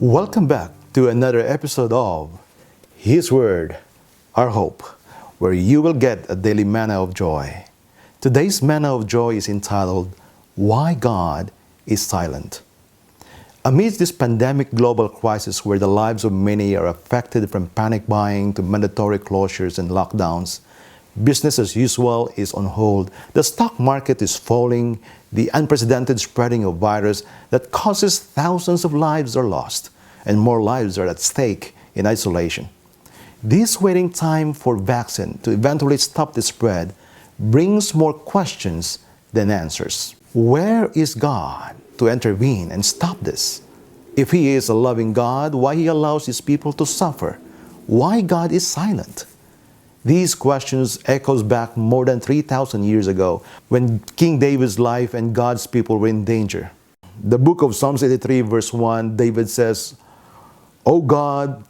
Welcome back to another episode of His Word, Our Hope, where you will get a daily manna of joy. Today's manna of joy is entitled, Why God is Silent. Amidst this pandemic global crisis where the lives of many are affected from panic buying to mandatory closures and lockdowns, business as usual is on hold, the stock market is falling, the unprecedented spreading of virus that causes thousands of lives are lost, and more lives are at stake in isolation. This waiting time for vaccine to eventually stop the spread brings more questions than answers. Where is God to intervene and stop this? If He is a loving God, why He allows His people to suffer? Why God is silent? These questions echoes back more than 3,000 years ago when King David's life and God's people were in danger. The book of Psalms 83 verse 1, David says, O God,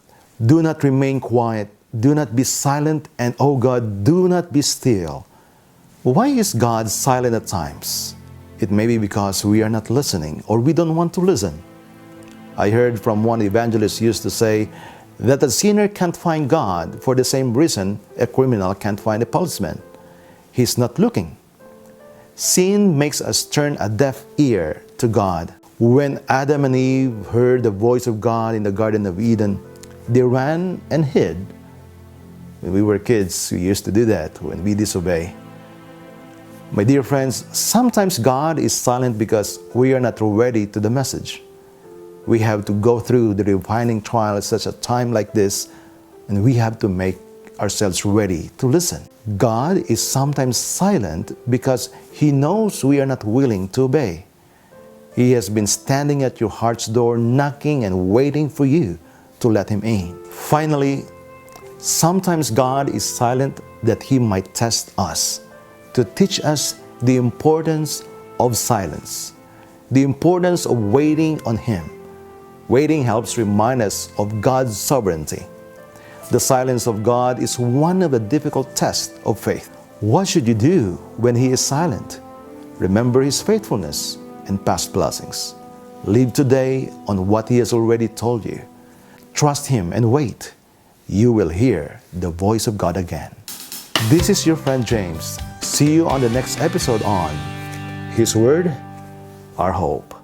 do not remain quiet, do not be silent, and O God, do not be still. Why is God silent at times? It may be because we are not listening or we don't want to listen. I heard from one evangelist used to say that a sinner can't find God for the same reason a criminal can't find a policeman. He's not looking. Sin makes us turn a deaf ear to God. When Adam and Eve heard the voice of God in the Garden of Eden, they ran and hid. When we were kids, we used to do that when we disobey. My dear friends, sometimes God is silent because we are not ready to the message. We have to go through the refining trial at such a time like this, and we have to make ourselves ready to listen. God is sometimes silent because He knows we are not willing to obey. He has been standing at your heart's door, knocking and waiting for you to let Him in. Finally, sometimes God is silent that He might test us, to teach us the importance of silence, the importance of waiting on Him. Waiting helps remind us of God's sovereignty. The silence of God is one of the difficult tests of faith. What should you do when He is silent? Remember His faithfulness and past blessings. Live today on what He has already told you. Trust Him and wait. You will hear the voice of God again. This is your friend James. See you on the next episode on His Word, Our Hope.